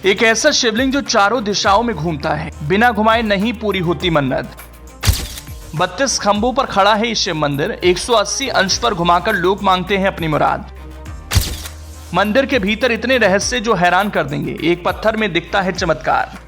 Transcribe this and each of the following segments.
एक ऐसा शिवलिंग जो चारों दिशाओं में घूमता है, बिना घुमाए नहीं पूरी होती मन्नत। 32 खंभों पर खड़ा है ये शिव मंदिर, 180 अंश पर घुमाकर लोग मांगते हैं अपनी मुराद। मंदिर के भीतर इतने रहस्य जो हैरान कर देंगे, एक पत्थर में दिखता है चमत्कार।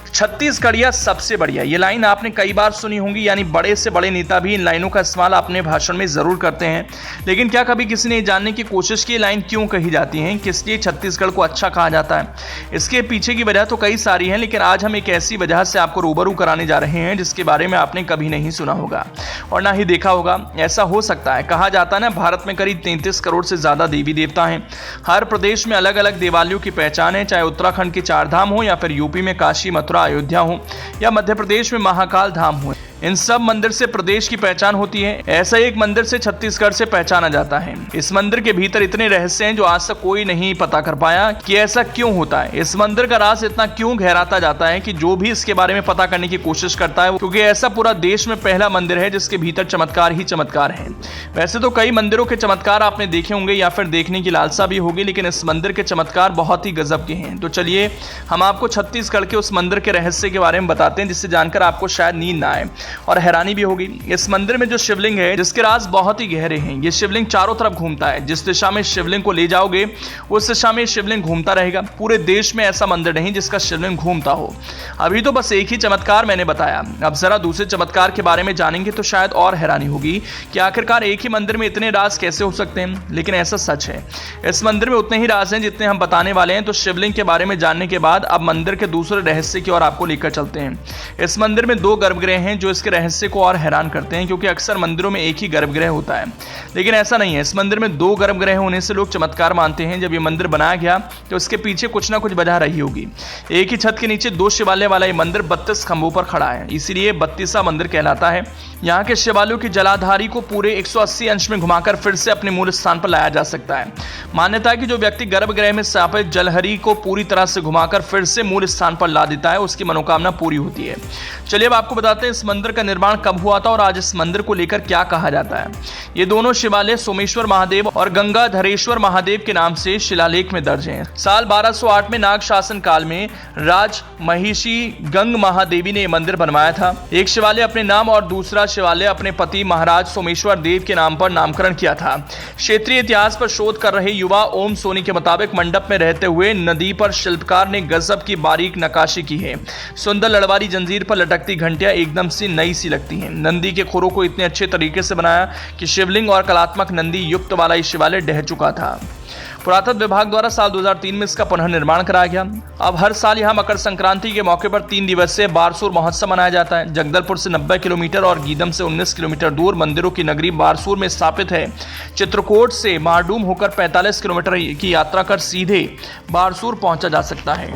छत्तीसगढ़िया सबसे बढ़िया, ये लाइन आपने कई बार सुनी होंगी, यानी बड़े से बड़े नेता भी इन लाइनों का इस्तेमाल अपने भाषण में जरूर करते हैं। लेकिन क्या कभी किसी ने जानने की कोशिश की लाइन क्यों कही जाती है, किस लिए छत्तीसगढ़ को अच्छा कहा जाता है? इसके पीछे की वजह तो कई सारी हैं, लेकिन आज हम एक ऐसी वजह से आपको रूबरू कराने जा रहे हैं जिसके बारे में आपने कभी नहीं सुना होगा और ना ही देखा होगा। ऐसा हो सकता है, कहा जाता है ना, भारत में करीब 33 करोड़ से ज्यादा देवी देवता हैं। हर प्रदेश में अलग अलग देवालयों की पहचान है, चाहे उत्तराखंड के 4 धाम हो या फिर यूपी में काशी, मथुरा, अयोध्या हो या मध्य प्रदेश में महाकाल धाम हो। इन सब मंदिर से प्रदेश की पहचान होती है। ऐसा एक मंदिर से छत्तीसगढ़ से पहचाना जाता है। इस मंदिर के भीतर इतने रहस्य हैं जो आज तक कोई नहीं पता कर पाया कि ऐसा क्यों होता है। इस मंदिर का राज इतना क्यों गहराता जाता है कि जो भी इसके बारे में पता करने की कोशिश करता है, क्योंकि ऐसा पूरा देश में पहला मंदिर है जिसके भीतर चमत्कार ही चमत्कार है। वैसे तो कई मंदिरों के चमत्कार आपने देखे होंगे या फिर देखने की लालसा भी होगी, लेकिन इस मंदिर के चमत्कार बहुत ही गजब के हैं। तो चलिए हम आपको छत्तीसगढ़ के उस मंदिर के रहस्य के बारे में बताते हैं, जिससे जानकर आपको शायद नींद ना आए और हैरानी भी होगी। इस मंदिर में जो शिवलिंग है, जिसके राज बहुत ही गहरे हैं, ये शिवलिंग चारों तरफ घूमता है। जिस दिशा में शिवलिंग को ले जाओगे उस दिशा में शिवलिंग घूमता रहेगा। पूरे देश में ऐसा मंदिर नहीं जिसका शिवलिंग घूमता हो। अभी तो बस एक ही चमत्कार मैंने बताया, अब जरा दूसरे चमत्कार के बारे में जानेंगे तो शायद और हैरानी होगी कि आखिरकार एक ही मंदिर में इतने राज कैसे हो सकते हैं। लेकिन ऐसा सच है, इस मंदिर में उतने ही राज हैं जितने हम बताने वाले हैं। तो शिवलिंग के बारे में जानने के बाद अब मंदिर के दूसरे रहस्य की ओर आपको लेकर चलते हैं। इस मंदिर में 2 गर्भगृह हैं जो इसके रहस्य को और हैरान करते हैं, क्योंकि अक्सर मंदिरों में एक ही गर्भगृह होता है, लेकिन ऐसा नहीं है। इस मंदिर में 2 गर्भगृह होने से लोग चमत्कार मानते हैं। जब ये मंदिर बनाया गया तो इसके पीछे कुछ ना कुछ वजह रही होगी। एक ही छत के नीचे 2 शिवालय वाला ये मंदिर 32 खंभों पर खड़ा है, इसीलिए 32वां मंदिर कहलाता है। यहाँ के शिवालयों की जलाधारी को पूरे 180 अंश में घुमाकर फिर से अपने मूल स्थान पर लाया जा सकता है। मान्यता है कि जो व्यक्ति गर्भगृह में स्थापित जलहरी को पूरी तरह से घुमाकर फिर से मूल स्थान पर ला देता है, उसकी मनोकामना पूरी होती है। चलिए अब आपको बताते हैं इस मंदिर का निर्माण कब हुआ था और आज इस मंदिर को लेकर क्या कहा जाता है। ये दोनों शिवालय सोमेश्वर महादेव और गंगाधरेश्वर महादेव के नाम से शिलालेख में दर्ज हैं। साल 1208 में नाग शासन काल में राज महिषी गंग महादेवी ने यह मंदिर बनवाया था। एक शिवालय अपने नाम और दूसरा शिवालय अपने पति महाराज सोमेश्वर देव के नाम पर नामकरण किया था। क्षेत्रीय इतिहास पर शोध कर रहे युवा ओम सोनी के मुताबिक मंडप में रहते हुए नदी पर शिल्पकार ने गजब की बारीक नक्काशी की है। सुंदर लड़वारी जंजीर पर लटकती घंटियां एकदम से नई सी लगती हैं। नंदी के खुरों को इतने अच्छे तरीके से बनाया कि शिवलिंग और कलात्मक नंदी युक्त वाला इस शिवालय ढह चुका था। पुरातत्व विभाग द्वारा साल 2003 में इसका पुनर्निर्माण कराया गया। अब हर साल यहां मकर संक्रांति के मौके पर 3 दिवसीय बारसूर महोत्सव मनाया जाता है। जगदलपुर से 90 किलोमीटर और गीदम से 19 किलोमीटर दूर मंदिरों की नगरी बारसूर में स्थापित है। चित्रकूट से मारडूम होकर 45 किलोमीटर की यात्रा कर सीधे बारसूर पहुंचा जा सकता है।